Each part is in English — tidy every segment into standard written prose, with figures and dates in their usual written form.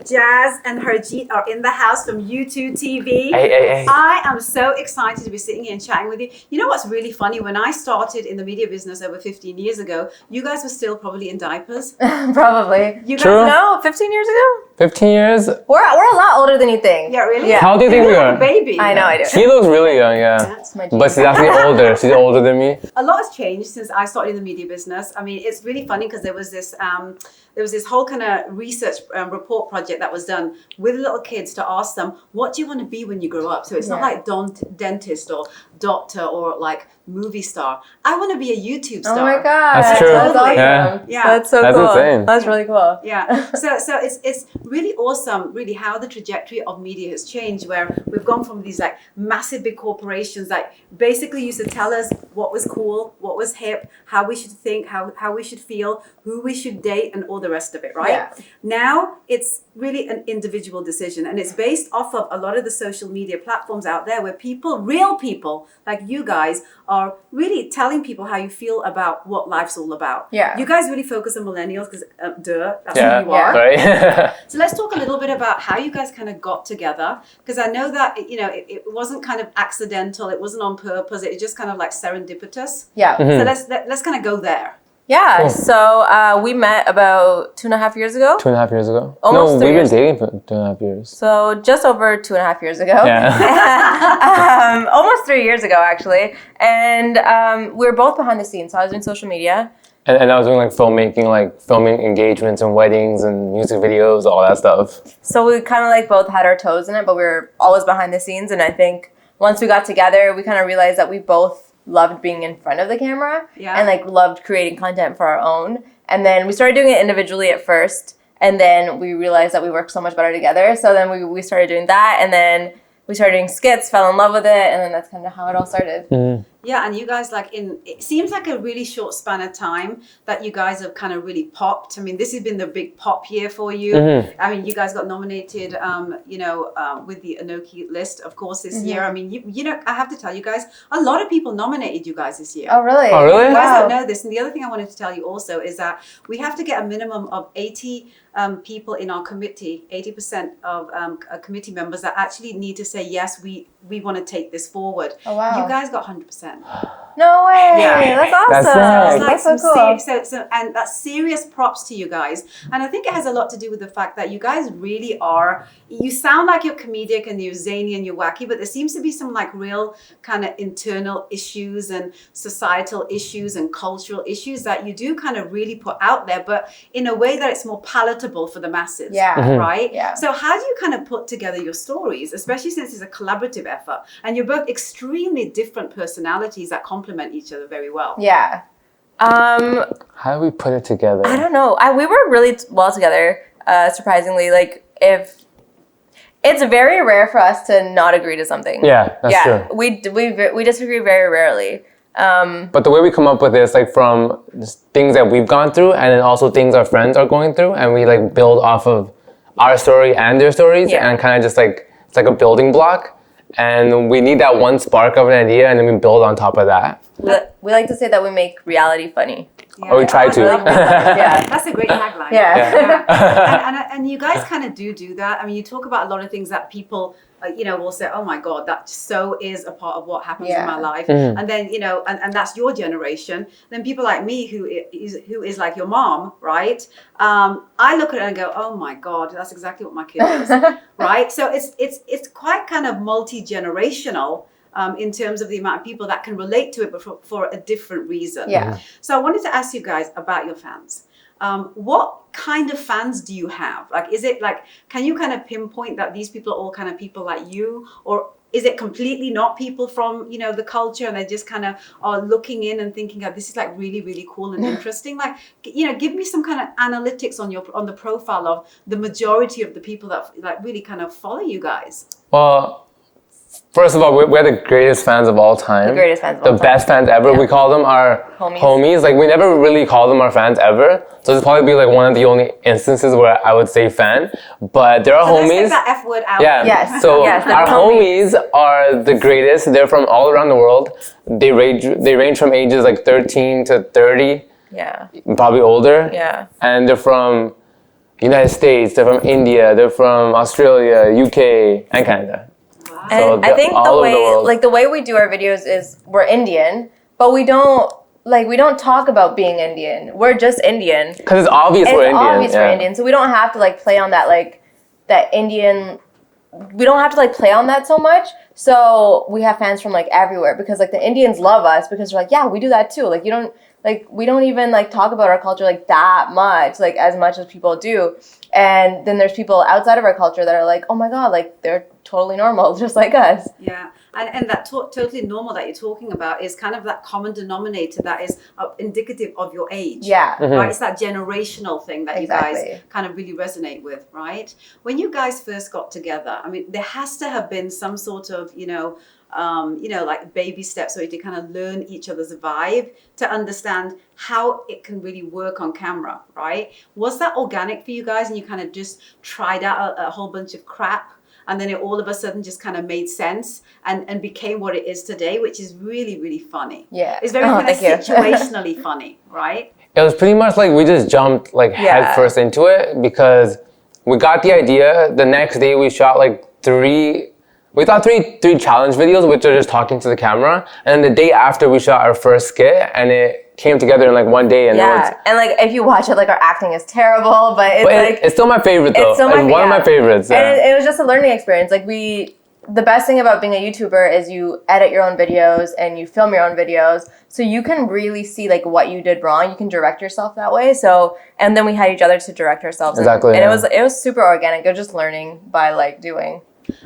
Jaz and Harjit are in the house from YouTwoTv. Hey. I am so excited to be sitting here and chatting with you. You know what's really funny? When I started in the media business over 15 years ago, you guys were still probably in diapers. Probably. You guys True. No, 15 years ago? 15 years? We're a lot older than you think. Yeah, really? Yeah. How do you think we You're like a are? baby. I know, I do. She looks really young, yeah. That's my But she's actually older. She's older than me. A lot has changed since I started in the media business. I mean, it's really funny because there was this whole kind of research report project that was done with little kids to ask them, what do you want to be when you grow up? So it's not like dentist or doctor or like movie star. I want to be a YouTube star. Oh my god. That's true. That's awesome. Yeah. That's so That's cool. insane. That's really cool. Yeah. So it's really awesome, really, how the trajectory of media has changed, where we've gone from these like massive big corporations that basically used to tell us what was cool, what was hip, how we should think, how we should feel, who we should date, and all the rest of it, right? Yeah. Now it's really an individual decision, and it's based off of a lot of the social media platforms out there where people, real people like you guys, are really telling people how you feel about what life's all about. Yeah. You guys really focus on millennials because, that's Yeah, who you are. right? So let's talk a little bit about how you guys kind of got together, because I know that it wasn't kind of accidental, it wasn't on purpose, it just kind of like serendipitous. Yeah. So let's kind of go there. Yeah. Cool. So we met about 2.5 years ago. 2.5 years ago? Almost no, 3 we've years. been dating for 2.5 years. So just over 2.5 years ago. Yeah. Almost 3 years ago, actually. And we were both behind the scenes. So I was doing social media. And I was doing like filming engagements and weddings and music videos, all that stuff. So we kind of like both had our toes in it, but we were always behind the scenes. And I think once we got together, we kind of realized that we both loved being in front of the camera and like loved creating content for our own. And then we started doing it individually at first. And then we realized that we worked so much better together. So then we started doing that. And then we started doing skits, fell in love with it. And then that's kind of how it all started. Mm-hmm. Yeah, and you guys, like, it seems like a really short span of time that you guys have kind of really popped. I mean, this has been the big pop year for you. Mm-hmm. I mean, you guys got nominated, with the ANOKHI list, of course, this year. I mean, you know, I have to tell you guys, a lot of people nominated you guys this year. Oh, really? Oh, really? You guys Wow. don't know this. And the other thing I wanted to tell you also is that we have to get a minimum of 80 people in our committee, 80% of committee members that actually need to say, yes, we want to take this forward. Oh, wow. You guys got 100%. No way. Yeah. That's awesome. That's It's like That's so cool. so and that's serious props to you guys. And I think it has a lot to do with the fact that you guys really are, you sound like you're comedic and you're zany and you're wacky, but there seems to be some like real kind of internal issues and societal issues and cultural issues that you do kind of really put out there, but in a way that it's more palatable for the masses. Yeah. Right? Yeah. So how do you kind of put together your stories, especially since it's a collaborative effort and you're both extremely different personalities that complement each other very well? Yeah. How do we put it together? I don't know. We were really well together, surprisingly. Like, if it's very rare for us to not agree to something. Yeah, that's true. We disagree very rarely. But the way we come up with it is like from just things that we've gone through and then also things our friends are going through, and we like build off of our story and their stories and kind of just like, it's like a building block. And we need that one spark of an idea, and then we build on top of that. We like to say that we make reality funny. Yeah. Or we try to. Yeah. That's a great tagline. Yeah. And you guys kind of do that. I mean, you talk about a lot of things that people, will say, oh my God, that so is a part of what happens in my life. And then, and that's your generation. Then people like me who is like your mom, right? I look at it and go, oh my God, that's exactly what my kid is, right? So it's quite kind of multi-generational. In terms of the amount of people that can relate to it, but for a different reason. Yeah. So I wanted to ask you guys about your fans. What kind of fans do you have? Like, is it like, can you kind of pinpoint that these people are all kind of people like you? Or is it completely not people from, the culture, and they just kind of are looking in and thinking, oh, this is like really, really cool and interesting? Like, give me some kind of analytics on the profile of the majority of the people that like really kind of follow you guys. Well, first of all, we're the greatest fans of all time. The greatest fans of all time. The best fans ever. Yeah. We call them our homies. Like, we never really call them our fans ever. So this probably be like one of the only instances where I would say fan. But they're our homies. Let's take that F word out. Yeah. Yes. So Yes, our homies are the greatest. They're from all around the world. They range from ages like 13 to 30. Yeah. Probably older. Yeah. And they're from United States, they're from India, they're from Australia, UK, and Canada. Wow. And So I think the way we do our videos is we're Indian, but we don't talk about being Indian. We're just Indian. Because it's obvious we're Indian. It's obvious we're Indian, so we don't have to like play on that that Indian. We don't have to like play on that so much. So we have fans from like everywhere because like the Indians love us because they're like, yeah, we do that too. Like we don't even like talk about our culture like that much, like as much as people do. And then there's people outside of our culture that are like, oh my God, like they're totally normal, just like us. Yeah. And that totally normal that you're talking about is kind of that common denominator that is indicative of your age. Yeah. Right? It's that generational thing that you guys kind of really resonate with, right? When you guys first got together, I mean, there has to have been some sort of, like baby steps so to kind of learn each other's vibe to understand how it can really work on camera, right? Was that organic for you guys and you kind of just tried out a whole bunch of crap? And then it all of a sudden just kind of made sense and became what it is today, which is really, really funny. Yeah. It's very kind of situationally funny, right? It was pretty much like we just jumped like head first into it because we got the idea. The next day we shot like three challenge videos, which are just talking to the camera. And then the day after we shot our first skit and it came together in like one day. And and like if you watch it, like our acting is terrible, but it's still my favorite though. It's one of my favorites. Yeah. And it was just a learning experience. Like the best thing about being a YouTuber is you edit your own videos and you film your own videos. So you can really see like what you did wrong. You can direct yourself that way. So, and then we had each other to direct ourselves. Exactly. And it was super organic. It was just learning by like doing.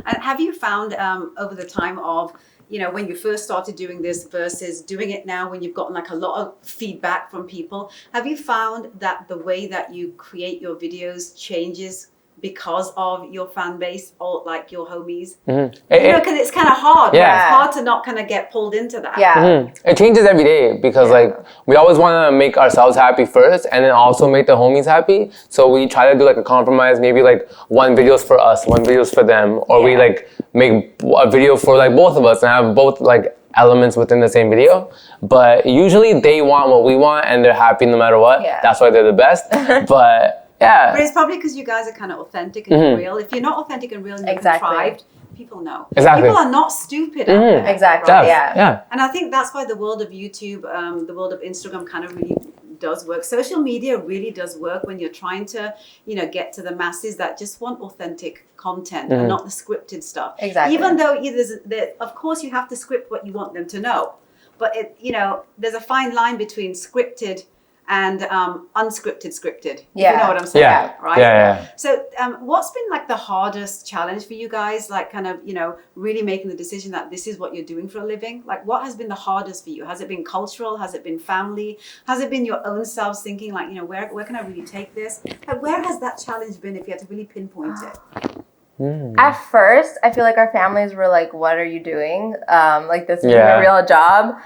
And have you found over the time of, when you first started doing this versus doing it now when you've gotten like a lot of feedback from people, have you found that the way that you create your videos changes because of your fan base or like your homies? Mm-hmm. Because it's kind of hard. Yeah. Right? It's hard to not kind of get pulled into that. Yeah. Mm-hmm. It changes every day because like we always want to make ourselves happy first and then also make the homies happy. So we try to do like a compromise, maybe like one video's for us, one video's for them, or we like make a video for like both of us and have both like elements within the same video. But usually they want what we want and they're happy no matter what. Yeah. That's why they're the best. But yeah. But it's probably because you guys are kind of authentic and real. If you're not authentic and real and you're contrived, people know. Exactly. People are not stupid out there. Exactly. Right? Yeah. And I think that's why the world of YouTube, the world of Instagram kind of really does work. Social media really does work when you're trying to, get to the masses that just want authentic content and not the scripted stuff. Exactly. Even though of course you have to script what you want them to know. But there's a fine line between scripted and unscripted scripted. Yeah. You know what I'm saying? Yeah. Right? Yeah. So what's been like the hardest challenge for you guys? Like kind of, really making the decision that this is what you're doing for a living? Like what has been the hardest for you? Has it been cultural? Has it been family? Has it been your own selves thinking like, where can I really take this? Like where has that challenge been if you had to really pinpoint it? At first, I feel like our families were like, what are you doing? Like this isn't a real job.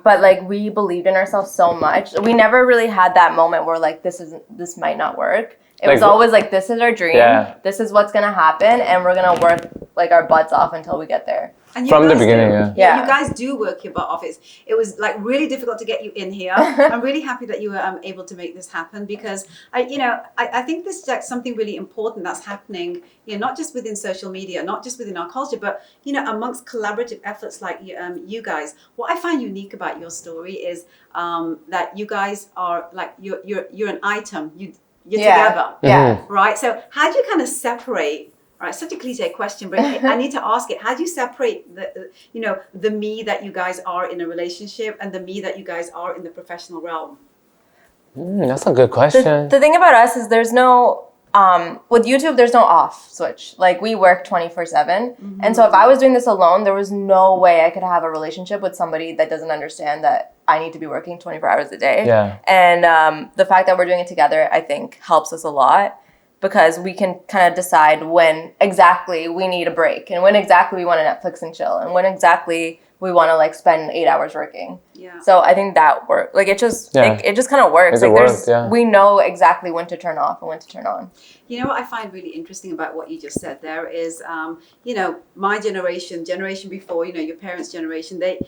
But like we believed in ourselves so much. We never really had that moment where like this might not work. It was always like, this is our dream. Yeah. This is what's gonna happen, and we're gonna work like our butts off until we get there. And from the beginning, you guys do work your butt off. It was like really difficult to get you in here. I'm really happy that you were able to make this happen because I think this is like something really important that's happening. Not just within social media, not just within our culture, but amongst collaborative efforts like you guys. What I find unique about your story is that you guys are like you're an item. You're together, right? So how do you kind of separate? Right, such a cliche question, but I need to ask it. How do you separate the me that you guys are in a relationship and the me that you guys are in the professional realm? That's a good question. The thing about us is there's no with YouTube, there's no off switch. Like we work 24/7, and so if I was doing this alone, there was no way I could have a relationship with somebody that doesn't understand that I need to be working 24 hours a day. Yeah. And the fact that we're doing it together, I think, helps us a lot. Because we can kind of decide when exactly we need a break and when exactly we want to Netflix and chill and when exactly we want to like spend 8 hours working. Yeah. So I think that works. Like it just it just kind of works. Like we know exactly when to turn off and when to turn on. You know what I find really interesting about what you just said there is, my generation before, your parents' generation, they,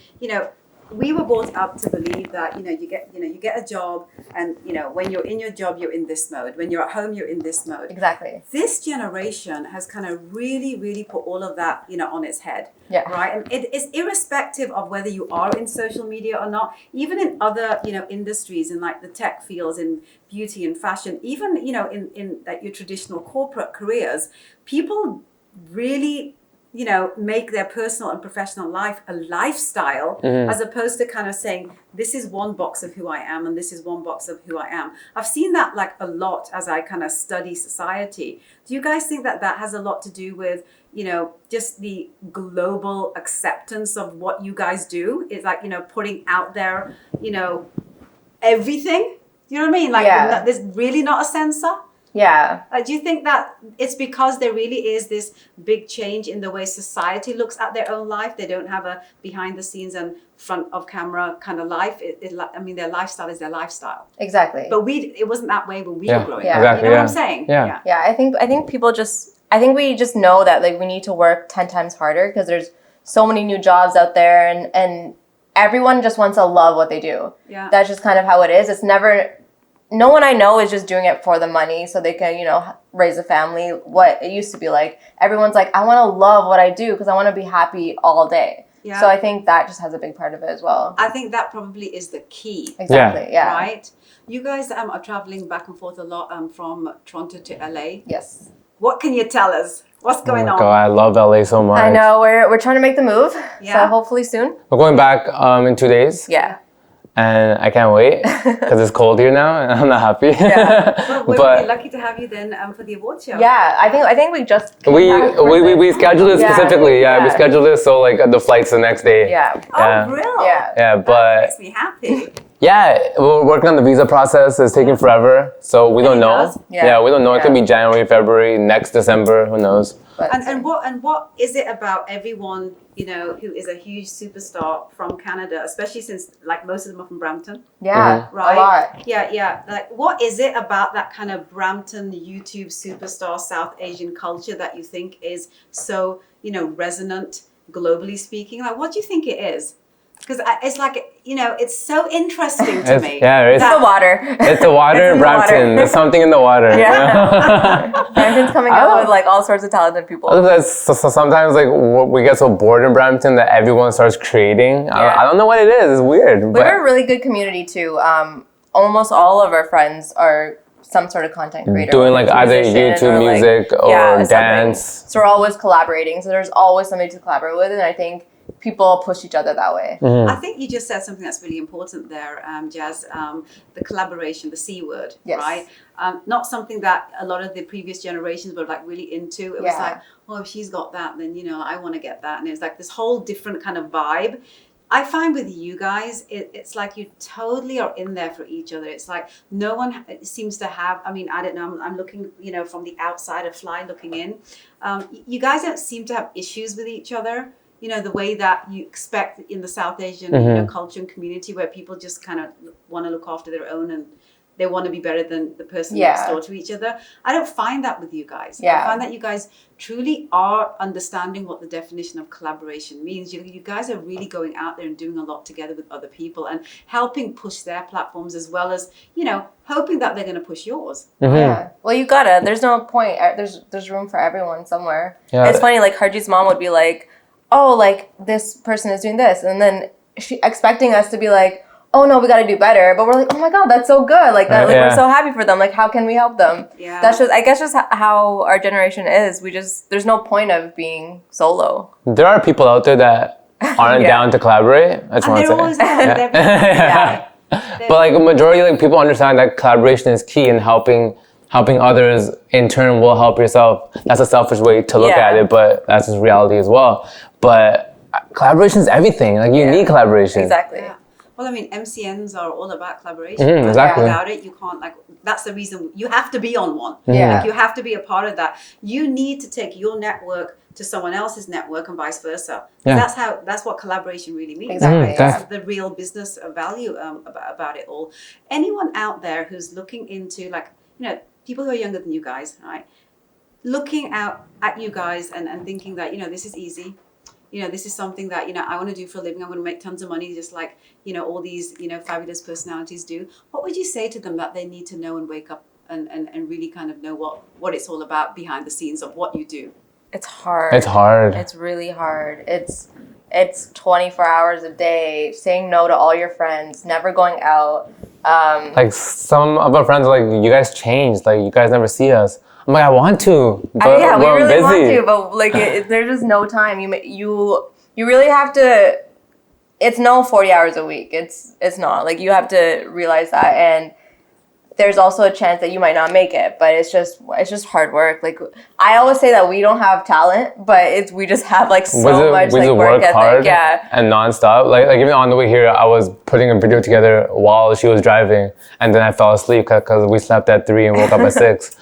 we were brought up to believe that, you get a job, and, when you're in your job, you're in this mode. When you're at home, you're in this mode. Exactly. This generation has kind of really, really put all of that, on its head. Yeah. Right. And it is irrespective of whether you are in social media or not, even in other, industries, in like the tech fields, in beauty and fashion, even, in like your traditional corporate careers, people really make their personal and professional life a lifestyle, as opposed to kind of saying, this is one box of who I am and this is one box of who I am. I've seen that like a lot as I kind of study society. Do you guys think that that has a lot to do with, just the global acceptance of what you guys do? It's like, putting out there, everything? You know what I mean? Like, there's really not a censor. Yeah. Do you think that it's because there really is this big change in the way society looks at their own life? They don't have a behind the scenes and front of camera kind of life. Their lifestyle is their lifestyle. Exactly. But it wasn't that way when we were growing up. Exactly, You know what I'm saying? Yeah. I think people we just know that like we need to work 10 times harder because there's so many new jobs out there, and everyone just wants to love what they do. Yeah. That's just kind of how it is. It's never. No one I know is just doing it for the money so they can, raise a family. What it used to be like, everyone's like, I want to love what I do because I want to be happy all day. Yeah. So I think that just has a big part of it as well. I think that probably is the key. Exactly, yeah. Right? You guys are traveling back and forth a lot from Toronto to LA. Yes. What can you tell us? What's going on? God, I love LA so much. I know, we're trying to make the move. Yeah. So hopefully soon. We're going back in 2 days. Yeah. And I can't wait because it's cold here now and I'm not happy. Yeah. Well, we're really lucky to have you then for the award show. Yeah, I think we just we scheduled it specifically. Yeah, we scheduled it so like the flight's the next day. Yeah. Oh, really? Yeah. Yeah, but that makes me happy. Yeah, we're working on the visa process. It's taking forever, so we don't know. Yeah, we don't know. It could be January, February, next December. Who knows? And what is it about everyone, who is a huge superstar from Canada, especially since like most of them are from Brampton? Yeah, right. A lot. Yeah. Like, what is it about that kind of Brampton YouTube superstar South Asian culture that you think is so, resonant globally speaking? Like, what do you think it is? Because it's like, it's so interesting to me. Yeah, it's the water. It's the water in Brampton. There's something in the water. Yeah. Brampton's coming out with like all sorts of talented people. So sometimes like we get so bored in Brampton that everyone starts creating. Yeah. I don't know what it is. It's weird. We're a really good community too. Almost all of our friends are some sort of content creator. Doing like either YouTube music or dance. Something. So we're always collaborating. So there's always somebody to collaborate with, and I think people push each other that way. I think you just said something that's really important there, Jaz. The collaboration, the C word, right? Not something that a lot of the previous generations were like really into. It was like, oh, if she's got that, then I want to get that, and it was like this whole different kind of vibe. I find with you guys, it's like you totally are in there for each other. It's like no one seems to have, I don't know, I'm looking, from the outside, a fly looking in. You guys don't seem to have issues with each other. The way that you expect in the South Asian culture and community, where people just kind of want to look after their own and they want to be better than the person next door to each other. I don't find that with you guys. I find that you guys truly are understanding what the definition of collaboration means. You guys are really going out there and doing a lot together with other people and helping push their platforms, as well as, hoping that they're going to push yours. Yeah. Well, you gotta. There's no point. There's room for everyone somewhere. Yeah. It's funny, like Harjit's mom would be like, oh, like this person is doing this, and then she expecting us to be like, oh no, we got to do better. But we're like, oh my God, that's so good. Like that, we're so happy for them. Like, how can we help them? Yeah. That's just, I guess, just how our generation is. There's no point of being solo. There are people out there that aren't down to collaborate. I just want to say. But like a majority, like people understand that collaboration is key in helping others. In turn, will help yourself. That's a selfish way to look at it, but that's just reality as well. But collaboration is everything. Like you need collaboration. Exactly. Yeah. Well, MCNs are all about collaboration. Exactly. Without it, you can't, that's the reason you have to be on one. Yeah. Like you have to be a part of that. You need to take your network to someone else's network and vice versa. Yeah. That's what collaboration really means. Exactly. That's the real business value about it all. Anyone out there who's looking into people who are younger than you guys, right? Looking out at you guys and thinking that, this is easy. you know, this is something that, you know, I want to do for a living. I'm going to make tons of money, just like, you know, all these, you know, fabulous personalities do. What would you say to them that they need to know and wake up and really kind of know what it's all about behind the scenes of what you do? It's hard. It's hard. It's really hard. It's 24 hours a day, saying no to all your friends, never going out. Like some of our friends are like, you guys changed. Like you guys never see us. I'm like, I want to, but yeah, we we're really busy. want to, but like there's just no time. You really have to. It's no 40 hours a week. It's not. Like you have to realize that, and there's also a chance that you might not make it, but it's just hard work. Like I always say that we don't have talent, but we just have like so much like work ethic. Hard and nonstop. Like even on the way here, I was putting a video together while she was driving, and then I fell asleep because we slept at 3 and woke up at 6.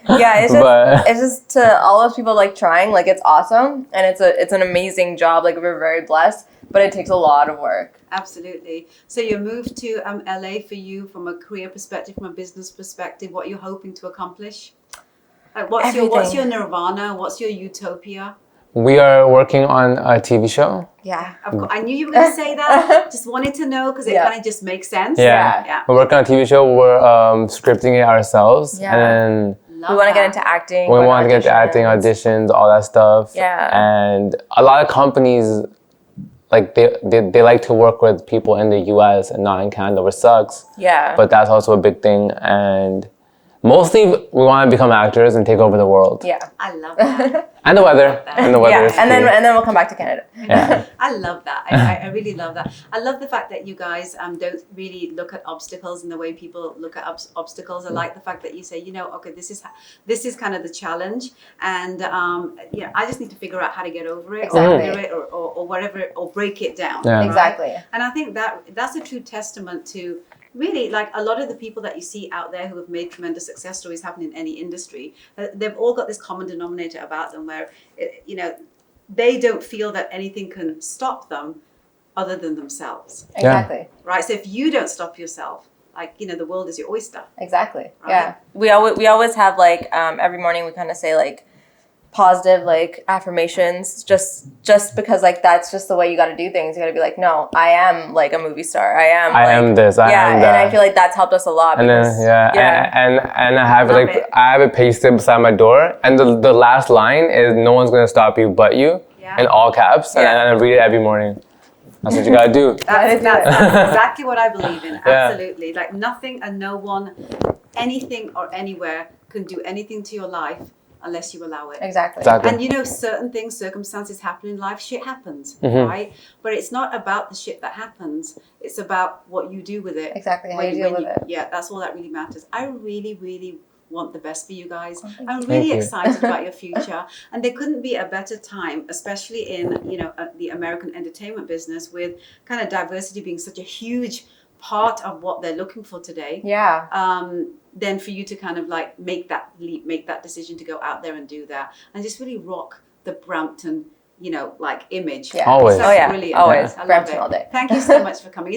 Yeah, it's just to all those people like trying. Like it's awesome, and it's an amazing job. Like we're very blessed, but it takes a lot of work. Absolutely. So you moved to LA for you from a career perspective, from a business perspective, what you're hoping to accomplish? Like what's your nirvana? What's your utopia? We are working on a TV show. Yeah. Of course. I knew you were going to say that. Just wanted to know because it kind of just makes sense. Yeah. We're working on a TV show. We're scripting it ourselves. Yeah. And then we want to get into acting. We want to get into acting, auditions, all that stuff. Yeah. And a lot of companies, like they like to work with people in the US and not in Canada, which sucks. Yeah. But that's also a big thing. And mostly we want to become actors and take over the world. Yeah. I love that. And the weather. And the weather. Yeah. And then we'll come back to Canada. Yeah. I love that. I really love that. I love the fact that you guys don't really look at obstacles in the way people look at obstacles. I like the fact that you say, you know, okay, this is kind of the challenge, and you know, I just need to figure out how to get over it, or do it, or whatever, or break it down. Yeah. Right? Exactly. And I think that's a true testament to really, like, a lot of the people that you see out there who have made tremendous success stories happen in any industry. They've all got this common denominator about them where, you know, they don't feel that anything can stop them other than themselves. Exactly. Right? So if you don't stop yourself, like, you know, the world is your oyster. Exactly. Right? Yeah. We always have like every morning we kind of say like positive like affirmations just because like that's just the way you got to do things. You got to be like, no, I am like a movie star. I am this. I am that. And I feel like that's helped us a lot. And because, and I have I have it pasted beside my door, and the last line is no one's gonna stop you but you, in all caps, and I read it every morning. That's what you gotta do. That's exactly what I believe in. Absolutely. Like nothing and no one, anything or anywhere can do anything to your life unless you allow it. Exactly. And you know, certain things, circumstances happen in life, shit happens, right? But it's not about the shit that happens. It's about what you do with it. Exactly, how you deal with it. Yeah, that's all that really matters. I really, really want the best for you guys. I'm really excited about your future. And there couldn't be a better time, especially in, you know, the American entertainment business, with kind of diversity being such a huge part of what they're looking for today. Yeah. Then for you to kind of like make that leap, make that decision to go out there and do that, and just really rock the Brampton, you know, like image. Yeah. Always. Brilliant. Always. I love Brampton it. all day. Thank you so much for coming.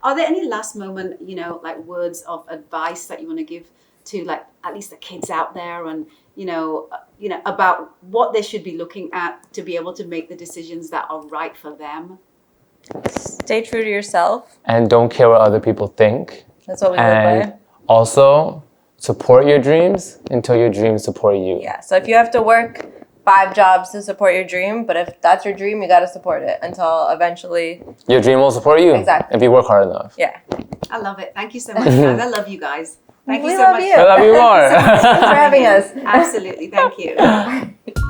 Are there any last moment, you know, like words of advice that you want to give to like at least the kids out there, and you know about what they should be looking at to be able to make the decisions that are right for them? Stay true to yourself. And don't care what other people think. That's what we live by. Also, support your dreams until your dreams support you. Yeah. So if you have to work 5 jobs to support your dream, but if that's your dream, you got to support it until eventually your dream will support you. Exactly. If you work hard enough. Yeah. I love it. Thank you so much, guys. I love you guys. Thank you so much. I love you more. Thanks for having us. Absolutely. Thank you.